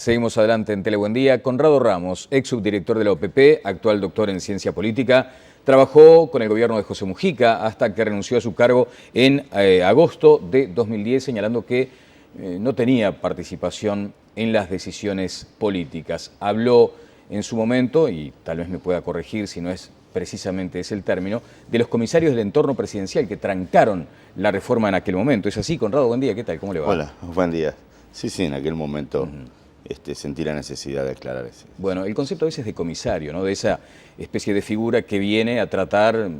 Seguimos adelante en Tele Buen Día. Conrado Ramos, ex subdirector de la OPP, actual doctor en ciencia política, trabajó con el gobierno de José Mujica hasta que renunció a su cargo en agosto de 2010, señalando que no tenía participación en las decisiones políticas. Habló en su momento, y tal vez me pueda corregir si no es precisamente ese el término, de los comisarios del entorno presidencial que trancaron la reforma en aquel momento. ¿Es así, Conrado? Buen día, ¿qué tal? ¿Cómo le va? Hola, buen día. Sí, en aquel momento sentí la necesidad de aclarar eso. Bueno, el concepto a veces de comisario, ¿no? De esa especie de figura que viene a tratar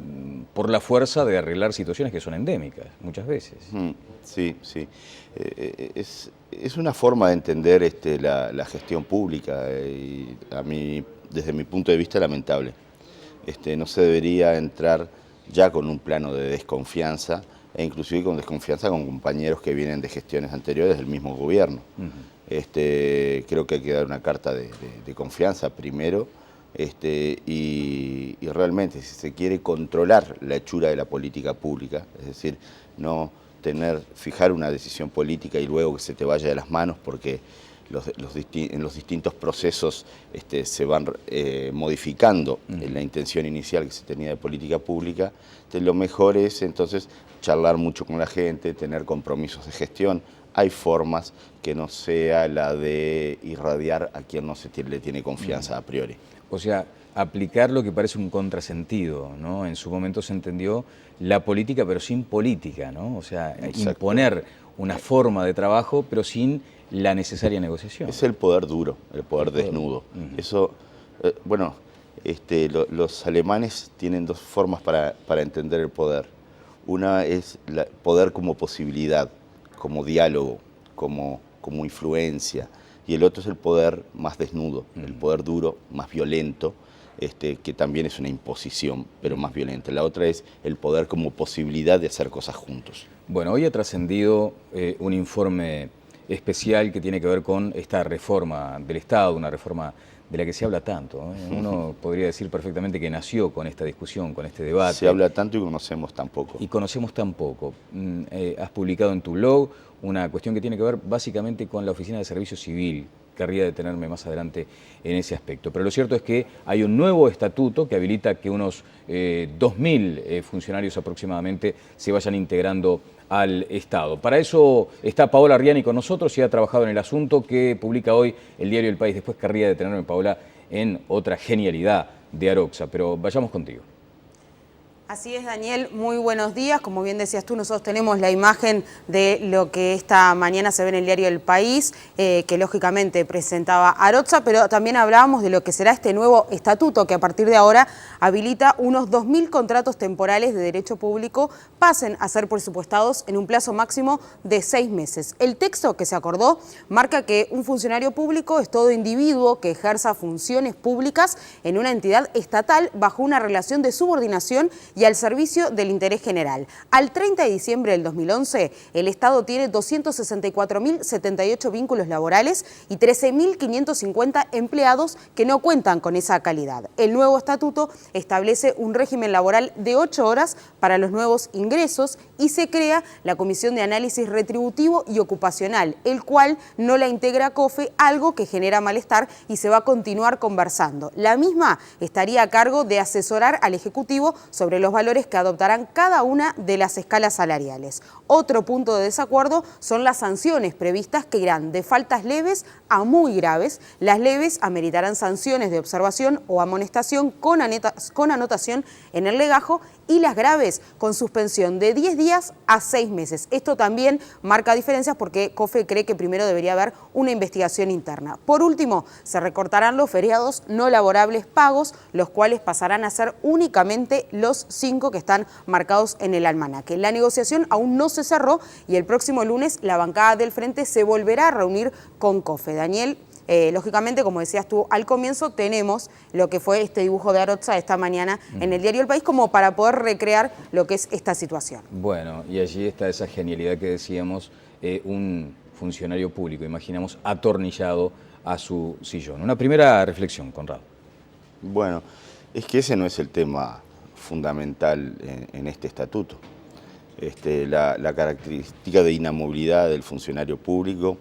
por la fuerza de arreglar situaciones que son endémicas, muchas veces. Sí. Es una forma de entender la gestión pública y a mí, desde mi punto de vista, lamentable. No se debería entrar ya con un plano de desconfianza e inclusive con desconfianza con compañeros que vienen de gestiones anteriores del mismo gobierno. Creo que hay que dar una carta de confianza primero y realmente si se quiere controlar la hechura de la política pública, es decir, no fijar una decisión política y luego que se te vaya de las manos porque en los distintos procesos se van modificando la intención inicial que se tenía de política pública. Lo mejor es entonces charlar mucho con la gente, tener compromisos de gestión. Hay formas que no sea la de irradiar a quien no le tiene confianza a priori. O sea, aplicar lo que parece un contrasentido, ¿no? En su momento se entendió la política, pero sin política, ¿no? O sea, imponer una forma de trabajo, pero sin la necesaria negociación. Es el poder duro, el poder desnudo. Eso, los alemanes tienen dos formas para entender el poder. Una es el poder como posibilidad, como diálogo, como influencia, y el otro es el poder más desnudo, el poder duro, más violento, que también es una imposición, pero más violenta. La otra es el poder como posibilidad de hacer cosas juntos. Bueno, hoy ha trascendido un informe especial que tiene que ver con esta reforma del Estado, una reforma de la que se habla tanto, ¿eh? Uno podría decir perfectamente que nació con esta discusión, con este debate. Se habla tanto y conocemos tan poco. Y conocemos tan poco. Has publicado en tu blog una cuestión que tiene que ver básicamente con la Oficina de Servicio Civil. Querría detenerme más adelante en ese aspecto. Pero lo cierto es que hay un nuevo estatuto que habilita que unos 2.000 funcionarios aproximadamente se vayan integrando al Estado. Para eso está Paola Arriani con nosotros y ha trabajado en el asunto que publica hoy el diario El País. Después querría detenerme, Paola, en otra genialidad de Aroxa, pero vayamos contigo. Así es, Daniel, muy buenos días. Como bien decías tú, nosotros tenemos la imagen de lo que esta mañana se ve en el diario El País, que lógicamente presentaba Aroxa, pero también hablábamos de lo que será este nuevo estatuto que a partir de ahora habilita unos 2.000 contratos temporales de derecho público pasen a ser presupuestados en un plazo máximo de 6 meses. El texto que se acordó marca que un funcionario público es todo individuo que ejerza funciones públicas en una entidad estatal bajo una relación de subordinación y al servicio del interés general. Al 30 de diciembre del 2011, el Estado tiene 264.078 vínculos laborales y 13.550 empleados que no cuentan con esa calidad. El nuevo estatuto establece un régimen laboral de 8 horas para los nuevos ingresos y se crea la Comisión de Análisis Retributivo y Ocupacional, el cual no la integra COFE, algo que genera malestar y se va a continuar conversando. La misma estaría a cargo de asesorar al Ejecutivo sobre los valores que adoptarán cada una de las escalas salariales. Otro punto de desacuerdo son las sanciones previstas que irán de faltas leves a muy graves. Las leves ameritarán sanciones de observación o amonestación con anotación en el legajo y las graves con suspensión de 10 días a 6 meses. Esto también marca diferencias porque COFE cree que primero debería haber una investigación interna. Por último, se recortarán los feriados no laborables pagos, los cuales pasarán a ser únicamente los 5 que están marcados en el almanaque. La negociación aún no se cerró y el próximo lunes la bancada del Frente se volverá a reunir con COFE. Daniel, lógicamente, como decías tú al comienzo, tenemos lo que fue este dibujo de Aroxa esta mañana en el diario El País como para poder recrear lo que es esta situación. Bueno, y allí está esa genialidad que decíamos, un funcionario público, imaginamos, atornillado a su sillón. Una primera reflexión, Conrado. Bueno, es que ese no es el tema fundamental en este estatuto. La característica de inamovilidad del funcionario público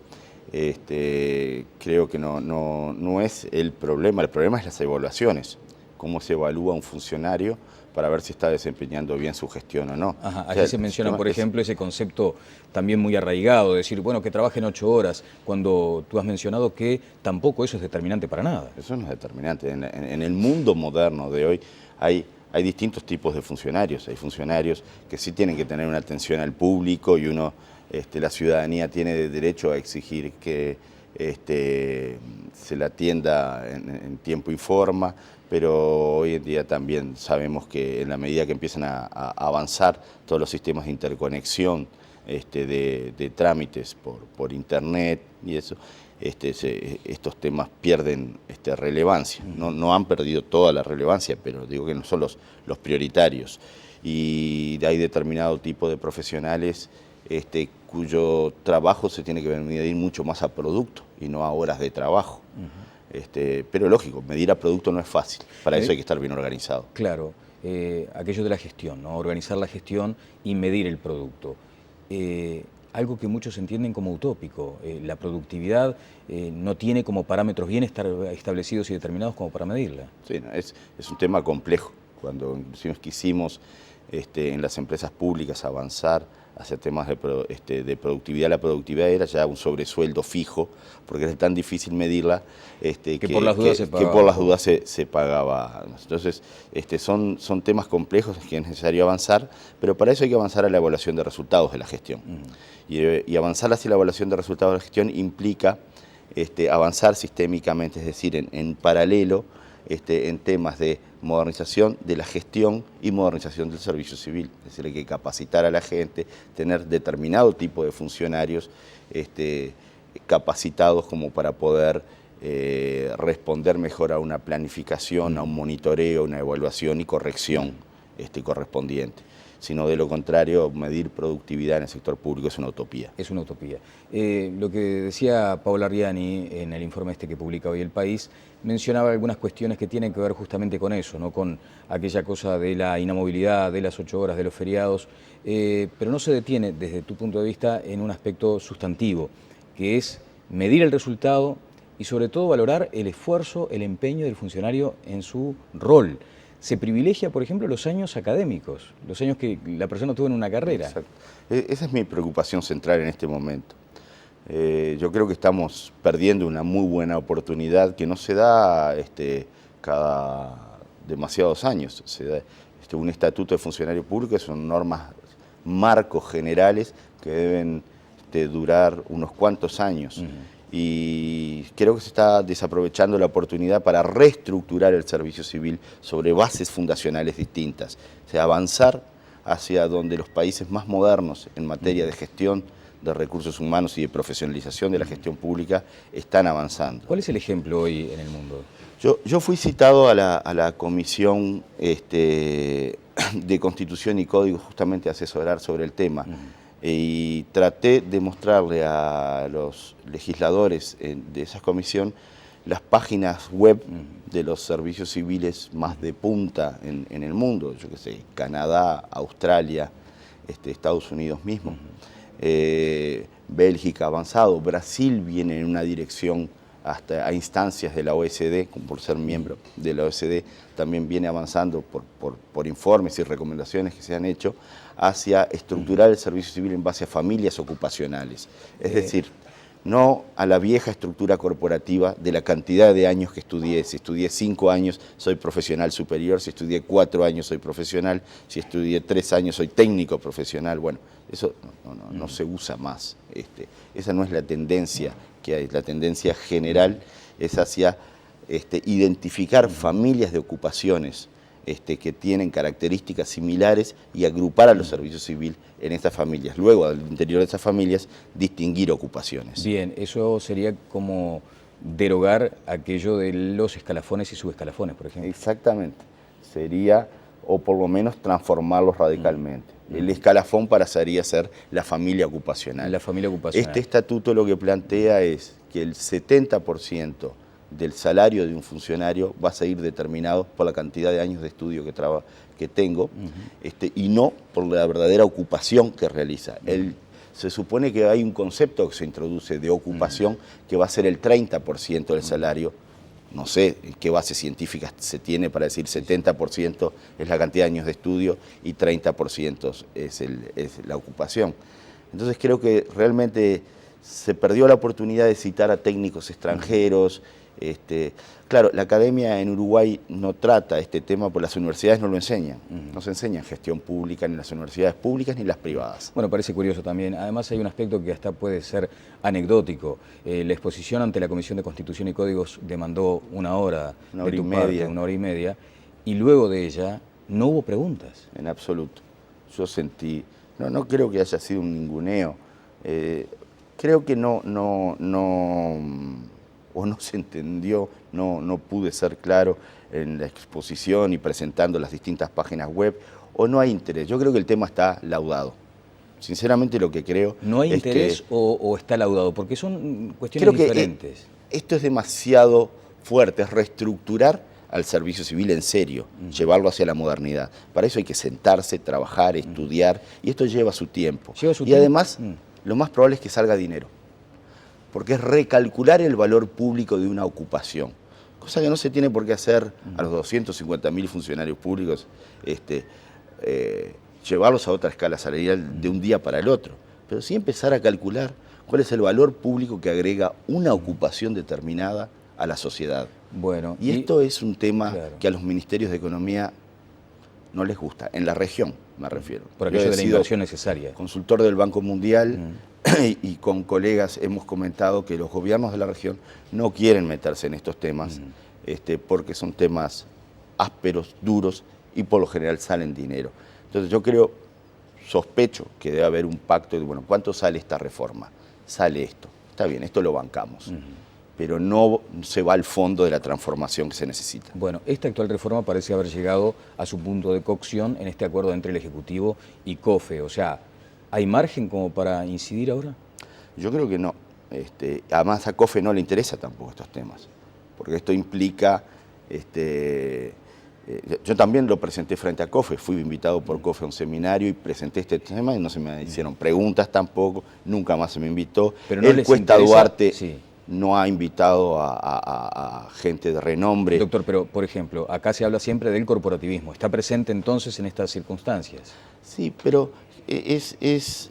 creo que no es el problema es las evaluaciones, cómo se evalúa un funcionario para ver si está desempeñando bien su gestión o no. Ajá, o sea, aquí se menciona, por ejemplo, ese concepto también muy arraigado, de decir, bueno, que trabajen 8 horas, cuando tú has mencionado que tampoco eso es determinante para nada. Eso no es determinante. En el mundo moderno de hoy hay distintos tipos de funcionarios. Hay funcionarios que sí tienen que tener una atención al público y la ciudadanía tiene derecho a exigir que se la atienda en tiempo y forma, pero hoy en día también sabemos que en la medida que empiezan a avanzar todos los sistemas de interconexión de trámites por internet y eso, estos temas pierden relevancia. No han perdido toda la relevancia, pero digo que no son los prioritarios. Y hay determinado tipo de profesionales cuyo trabajo se tiene que medir mucho más a producto y no a horas de trabajo. Pero lógico, medir a producto no es fácil, para eso hay que estar bien organizado. Claro, aquello de la gestión, ¿no? Organizar la gestión y medir el producto. Algo que muchos entienden como utópico. La productividad no tiene como parámetros bien establecidos y determinados como para medirla. Sí, no, es un tema complejo. Cuando quisimos en las empresas públicas avanzar hacia temas de productividad, la productividad era ya un sobresueldo fijo, porque era tan difícil medirla que por las dudas se pagaba. Que por las dudas se pagaba. Entonces, son temas complejos que es necesario avanzar, pero para eso hay que avanzar a la evaluación de resultados de la gestión. Y avanzar hacia la evaluación de resultados de la gestión implica avanzar sistémicamente, es decir, en paralelo, en temas de modernización de la gestión y modernización del servicio civil. Es decir, hay que capacitar a la gente, tener determinado tipo de funcionarios capacitados como para poder responder mejor a una planificación, a un monitoreo, una evaluación y corrección correspondiente. Sino de lo contrario, medir productividad en el sector público es una utopía. Es una utopía. Lo que decía Paola Arriani en el informe que publica hoy El País, mencionaba algunas cuestiones que tienen que ver justamente con eso, ¿no? Con aquella cosa de la inamovilidad, de las 8 horas, de los feriados, pero no se detiene desde tu punto de vista en un aspecto sustantivo, que es medir el resultado y sobre todo valorar el esfuerzo, el empeño del funcionario en su rol. Se privilegia, por ejemplo, los años académicos, los años que la persona tuvo en una carrera. Exacto. Esa es mi preocupación central en este momento. Yo creo que estamos perdiendo una muy buena oportunidad que no se da cada demasiados años. Se da un estatuto de funcionario público, son normas, marcos generales que deben durar unos cuantos años. Y creo que se está desaprovechando la oportunidad para reestructurar el servicio civil sobre bases fundacionales distintas. O sea, avanzar hacia donde los países más modernos en materia de gestión de recursos humanos y de profesionalización de la gestión pública están avanzando. ¿Cuál es el ejemplo hoy en el mundo? Yo fui citado a la Comisión de Constitución y Código justamente a asesorar sobre el tema. Y traté de mostrarle a los legisladores de esa comisión las páginas web de los servicios civiles más de punta en el mundo, yo qué sé, Canadá, Australia, Estados Unidos mismo, Bélgica avanzado, Brasil viene en una dirección hasta a instancias de la OECD, por ser miembro de la OECD, también viene avanzando por informes y recomendaciones que se han hecho hacia estructurar el servicio civil en base a familias ocupacionales. Es decir, no a la vieja estructura corporativa de la cantidad de años que estudié. Si estudié 5 años, soy profesional superior. Si estudié 4 años, soy profesional. Si estudié 3 años, soy técnico profesional. Bueno, eso no se usa más. Esa no es la tendencia que hay. La tendencia general es hacia identificar familias de ocupaciones que tienen características similares y agrupar a los servicios civiles en estas familias. Luego, al interior de esas familias, distinguir ocupaciones. Bien, eso sería como derogar aquello de los escalafones y subescalafones, por ejemplo. Exactamente. Sería, o por lo menos, transformarlos radicalmente. El escalafón pasaría a ser la familia ocupacional. La familia ocupacional. Este estatuto lo que plantea es que el 70% del salario de un funcionario va a seguir determinado por la cantidad de años de estudio que tengo y no por la verdadera ocupación que realiza. El se supone que hay un concepto que se introduce de ocupación que va a ser el 30% del salario. No sé qué base científica se tiene para decir 70% es la cantidad de años de estudio y 30% es la ocupación. Entonces creo que realmente se perdió la oportunidad de citar a técnicos extranjeros. Claro, la academia en Uruguay no trata este tema porque las universidades no lo enseñan. No se enseña gestión pública ni en las universidades públicas ni en las privadas. Bueno, parece curioso también. Además hay un aspecto que hasta puede ser anecdótico. La exposición ante la Comisión de Constitución y Códigos demandó una hora de tu parte, una hora y media, y luego de ella no hubo preguntas. En absoluto. Yo sentí, no creo que haya sido un ninguneo. Creo que no se entendió, no pude ser claro en la exposición y presentando las distintas páginas web, o no hay interés. Yo creo que el tema está laudado. Sinceramente lo que creo... ¿No hay interés o está laudado? Porque son cuestiones diferentes. Esto es demasiado fuerte, es reestructurar al servicio civil en serio, llevarlo hacia la modernidad. Para eso hay que sentarse, trabajar, estudiar, y esto lleva su tiempo. Y además, lo más probable es que salga dinero, porque es recalcular el valor público de una ocupación, cosa que no se tiene por qué hacer a los 250.000 funcionarios públicos, llevarlos a otra escala salarial de un día para el otro, pero sí empezar a calcular cuál es el valor público que agrega una ocupación determinada a la sociedad. Bueno, y esto es un tema que a los ministerios de Economía no les gusta, en la región me refiero. Por aquello de la inversión necesaria. Consultor del Banco Mundial y con colegas hemos comentado que los gobiernos de la región no quieren meterse en estos temas porque son temas ásperos, duros y por lo general salen dinero. Entonces yo sospecho que debe haber un pacto de, bueno, ¿cuánto sale esta reforma? Sale esto, está bien, esto lo bancamos. Pero no se va al fondo de la transformación que se necesita. Bueno, esta actual reforma parece haber llegado a su punto de cocción en este acuerdo entre el Ejecutivo y COFE. O sea, ¿hay margen como para incidir ahora? Yo creo que no. Además a COFE no le interesa tampoco estos temas, porque esto implica... yo también lo presenté frente a COFE, fui invitado por COFE a un seminario y presenté este tema y no se me hicieron preguntas tampoco, nunca más se me invitó. Pero no les Cuesta interesa, Duarte... Sí. No ha invitado a gente de renombre. Doctor, pero por ejemplo, acá se habla siempre del corporativismo. ¿Está presente entonces en estas circunstancias? Sí, pero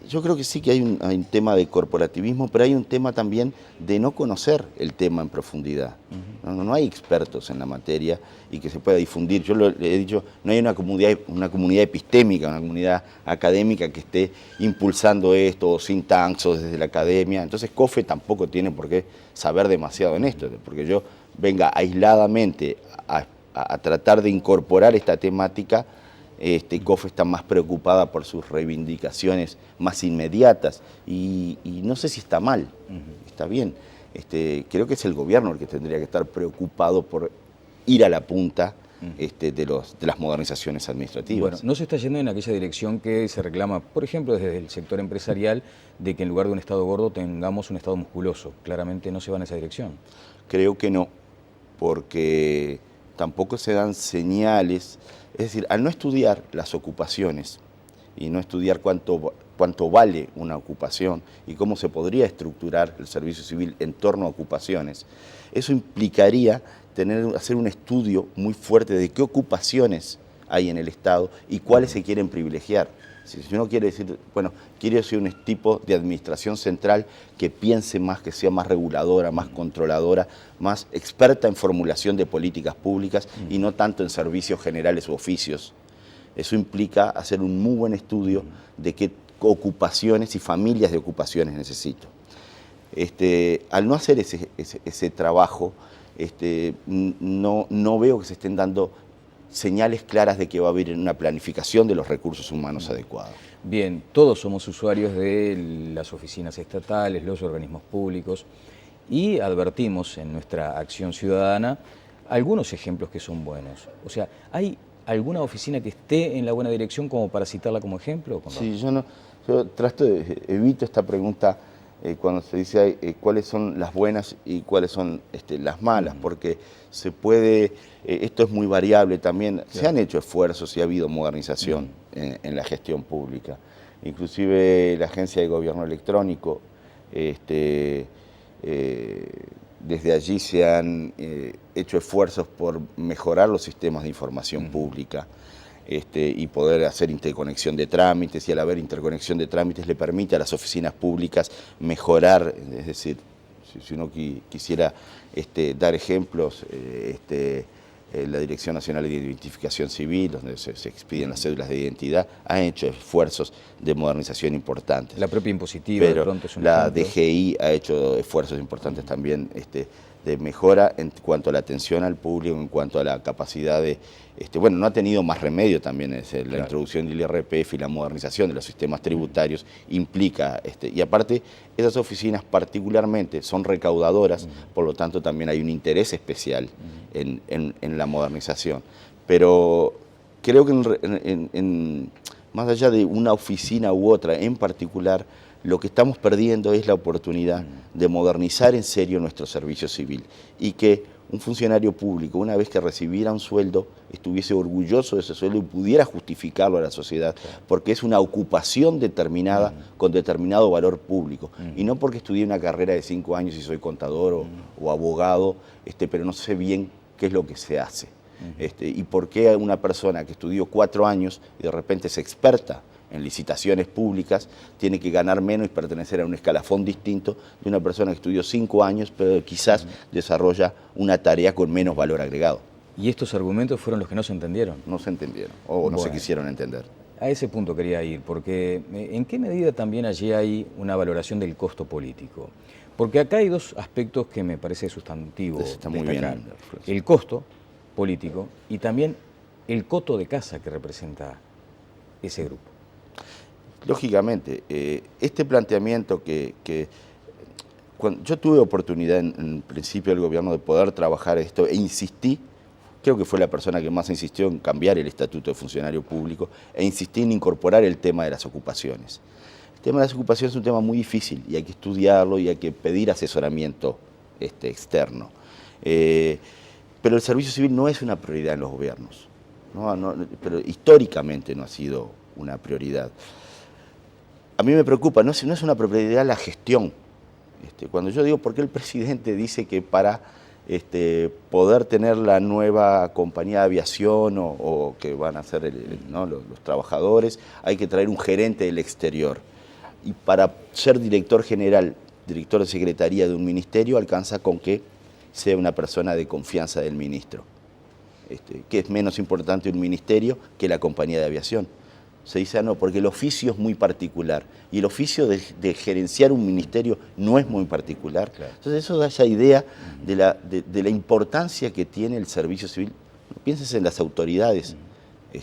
yo creo que sí que hay un tema de corporativismo, pero hay un tema también de no conocer el tema en profundidad. No hay expertos en la materia y que se pueda difundir. Yo he dicho, no hay una comunidad epistémica, una comunidad académica que esté impulsando esto, o think tanks, o desde la academia. Entonces COFE tampoco tiene por qué saber demasiado en esto, porque yo venga aisladamente a tratar de incorporar esta temática. COFE está más preocupada por sus reivindicaciones más inmediatas y no sé si está mal, está bien. Creo que es el gobierno el que tendría que estar preocupado por ir a la punta de las modernizaciones administrativas. Bueno, no se está yendo en aquella dirección que se reclama, por ejemplo, desde el sector empresarial, de que en lugar de un Estado gordo tengamos un Estado musculoso. Claramente no se va en esa dirección. Creo que no, porque tampoco se dan señales. Es decir, al no estudiar las ocupaciones y no estudiar cuánto vale una ocupación y cómo se podría estructurar el servicio civil en torno a ocupaciones, eso implicaría hacer un estudio muy fuerte de qué ocupaciones hay en el Estado y cuáles se quieren privilegiar. Si uno quiere decir, bueno, quiere ser un tipo de administración central que piense más, que sea más reguladora, más controladora, más experta en formulación de políticas públicas y no tanto en servicios generales u oficios. Eso implica hacer un muy buen estudio de qué ocupaciones y familias de ocupaciones necesito. Al no hacer ese trabajo, no veo que se estén dando señales claras de que va a haber una planificación de los recursos humanos adecuados. Bien, todos somos usuarios de las oficinas estatales, los organismos públicos, y advertimos en nuestra acción ciudadana algunos ejemplos que son buenos. O sea, ¿hay alguna oficina que esté en la buena dirección como para citarla como ejemplo? Sí, yo evito esta pregunta cuando se dice cuáles son las buenas y cuáles son las malas, porque se puede, esto es muy variable también. Claro. Se han hecho esfuerzos y ha habido modernización en la gestión pública. inclusive la Agencia de Gobierno Electrónico, desde allí se han hecho esfuerzos por mejorar los sistemas de información pública y poder hacer interconexión de trámites, y al haber interconexión de trámites le permite a las oficinas públicas mejorar, es decir, si uno quisiera dar ejemplos, la Dirección Nacional de Identificación Civil, donde se expiden las cédulas de identidad, ha hecho esfuerzos de modernización importantes. La propia impositiva, pero de pronto es un la ejemplo. DGI ha hecho esfuerzos importantes también de mejora en cuanto a la atención al público, en cuanto a la capacidad de... bueno, no ha tenido más remedio también, la introducción del IRPF y la modernización de los sistemas tributarios implica... y aparte, esas oficinas particularmente son recaudadoras, por lo tanto también hay un interés especial en la modernización. Pero creo que más allá de una oficina u otra en particular, lo que estamos perdiendo es la oportunidad de modernizar en serio nuestro servicio civil y que un funcionario público, una vez que recibiera un sueldo, estuviese orgulloso de ese sueldo y pudiera justificarlo a la sociedad, porque es una ocupación determinada con determinado valor público, y no porque estudié una carrera de 5 años y soy contador o abogado, pero no sé bien qué es lo que se hace. Y por qué una persona que estudió 4 años y de repente es experta en licitaciones públicas, tiene que ganar menos y pertenecer a un escalafón distinto de una persona que estudió 5 años, pero quizás desarrolla una tarea con menos valor agregado. ¿Y estos argumentos fueron los que no se entendieron? No se entendieron, o no se quisieron entender. A ese punto quería ir, porque ¿en qué medida también allí hay una valoración del costo político? Porque acá hay dos aspectos que me parece sustantivo Está muy destacar. bien. El costo político y también el coto de casa que representa ese grupo. Lógicamente, este planteamiento cuando yo tuve oportunidad en principio del gobierno de poder trabajar esto e insistí, creo que fue la persona que más insistió en cambiar el estatuto de funcionario público e insistí en incorporar el tema de las ocupaciones. El tema de las ocupaciones es un tema muy difícil y hay que estudiarlo y hay que pedir asesoramiento externo. Pero el servicio civil no es una prioridad en los gobiernos, pero históricamente no ha sido una prioridad. A mí me preocupa, no es una prioridad la gestión. Cuando yo digo, ¿por qué el presidente dice que para poder tener la nueva compañía de aviación o que van a ser los trabajadores, hay que traer un gerente del exterior? Y para ser director general, director de secretaría de un ministerio, alcanza con que sea una persona de confianza del ministro, que es menos importante un ministerio que la compañía de aviación. Se dice, no, porque el oficio es muy particular, y el oficio de gerenciar un ministerio no es muy particular. Claro. Entonces eso da esa idea de la importancia que tiene el servicio civil. Piensen en las autoridades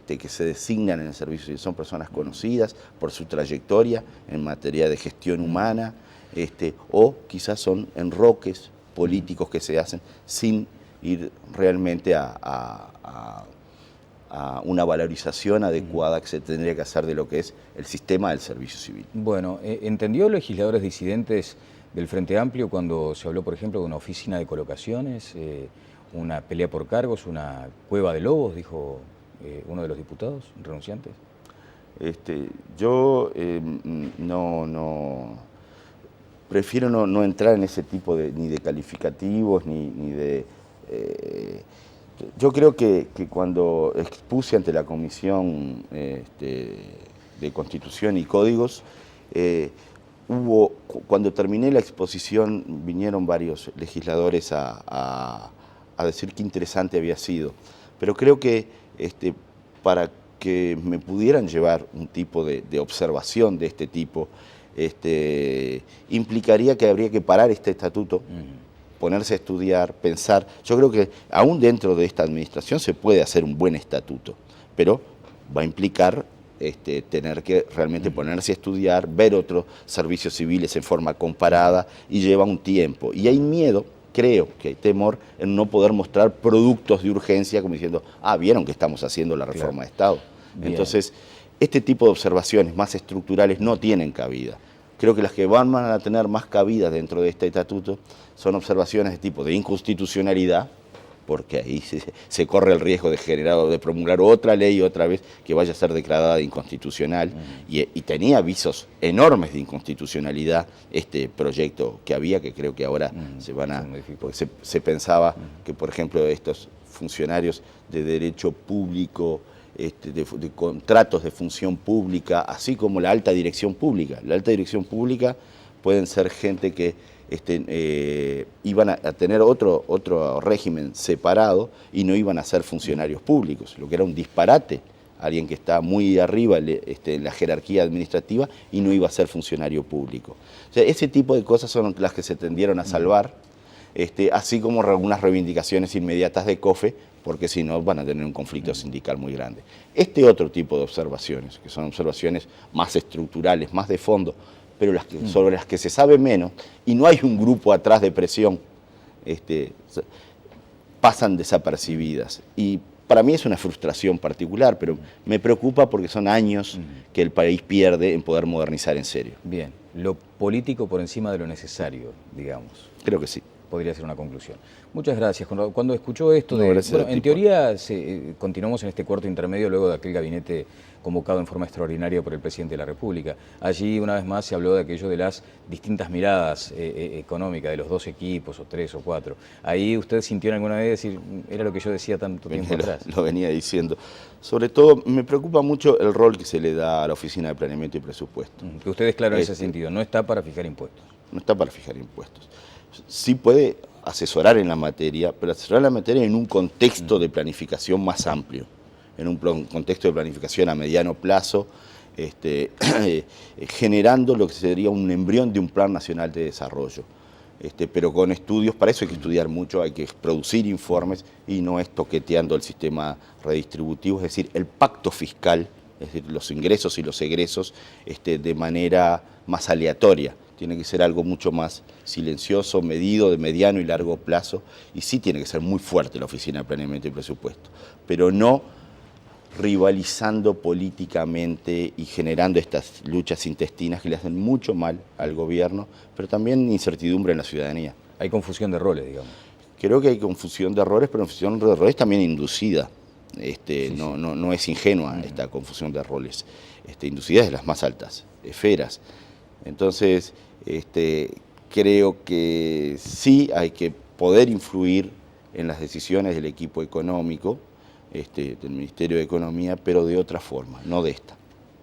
que se designan en el servicio civil, son personas conocidas por su trayectoria en materia de gestión humana, o quizás son enroques políticos que se hacen sin ir realmente a una valorización adecuada que se tendría que hacer de lo que es el sistema del servicio civil. Bueno, ¿entendió legisladores disidentes del Frente Amplio cuando se habló, por ejemplo, de una oficina de colocaciones, una pelea por cargos, una cueva de lobos, dijo uno de los diputados renunciantes? Yo prefiero no entrar en ese tipo ni de calificativos, ni de... Yo creo que cuando expuse ante la Comisión de Constitución y Códigos, cuando terminé la exposición, vinieron varios legisladores a decir qué interesante había sido. Pero creo que para que me pudieran llevar un tipo de observación de este tipo, implicaría que habría que parar este estatuto, ponerse a estudiar, pensar. Yo creo que aún dentro de esta administración se puede hacer un buen estatuto, pero va a implicar tener que realmente ponerse a estudiar, ver otros servicios civiles en forma comparada, y lleva un tiempo. Y hay miedo, creo que hay temor en no poder mostrar productos de urgencia como diciendo, vieron que estamos haciendo la reforma de Estado. Bien. Entonces, este tipo de observaciones más estructurales no tienen cabida. Creo que las que van a tener más cabida dentro de este estatuto son observaciones de tipo de inconstitucionalidad, porque ahí se corre el riesgo de promulgar otra ley otra vez que vaya a ser declarada de inconstitucional, y tenía visos enormes de inconstitucionalidad este proyecto que había, que creo que ahora se van a... Porque se pensaba que, por ejemplo, estos funcionarios de derecho público, de contratos de función pública, así como la alta dirección pública. La alta dirección pública pueden ser gente que iban a tener otro régimen separado y no iban a ser funcionarios públicos, lo que era un disparate. Alguien que está muy arriba en la jerarquía administrativa y no iba a ser funcionario público. O sea, ese tipo de cosas son las que se tendieron a salvar, así como algunas reivindicaciones inmediatas de COFE, porque si no van a tener un conflicto sindical muy grande. Otro tipo de observaciones, que son observaciones más estructurales, más de fondo, pero sobre las que se sabe menos, y no hay un grupo atrás de presión, pasan desapercibidas. Y para mí es una frustración particular, pero me preocupa porque son años que el país pierde en poder modernizar en serio. Bien, lo político por encima de lo necesario, digamos. Creo que sí. Podría ser una conclusión. Muchas gracias, Conrado. Cuando escuchó esto, en teoría continuamos en este cuarto intermedio luego de aquel gabinete convocado en forma extraordinaria por el presidente de la República. Allí, una vez más, se habló de aquello de las distintas miradas económicas de los dos equipos, o tres o cuatro. Ahí usted sintió alguna vez decir, era lo que yo decía tanto tiempo atrás. Lo venía diciendo. Sobre todo, me preocupa mucho el rol que se le da a la Oficina de Planeamiento y Presupuesto. Que usted es claro en ese sentido, no está para fijar impuestos. No está para fijar impuestos. Sí puede asesorar en la materia, pero asesorar en la materia en un contexto de planificación más amplio, en un contexto de planificación a mediano plazo, generando lo que sería un embrión de un Plan Nacional de Desarrollo. Pero con estudios, para eso hay que estudiar mucho, hay que producir informes y no es toqueteando el sistema redistributivo, es decir, el pacto fiscal, es decir, los ingresos y los egresos de manera más aleatoria. Tiene que ser algo mucho más silencioso, medido, de mediano y largo plazo, y sí tiene que ser muy fuerte la Oficina de Planeamiento y Presupuesto, pero no rivalizando políticamente y generando estas luchas intestinas que le hacen mucho mal al gobierno, pero también incertidumbre en la ciudadanía. Hay confusión de roles, digamos. Creo que hay confusión de roles, pero confusión de roles también inducida. No es ingenua esta confusión de roles, inducida de las más altas esferas. Entonces, creo que sí hay que poder influir en las decisiones del equipo económico, del Ministerio de Economía, pero de otra forma, no de esta.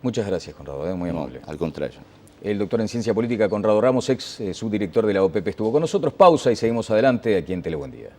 Muchas gracias, Conrado, muy amable. Al contrario. El doctor en Ciencia Política, Conrado Ramos, ex subdirector de la OPP, estuvo con nosotros. Pausa y seguimos adelante aquí en Tele Buen Día.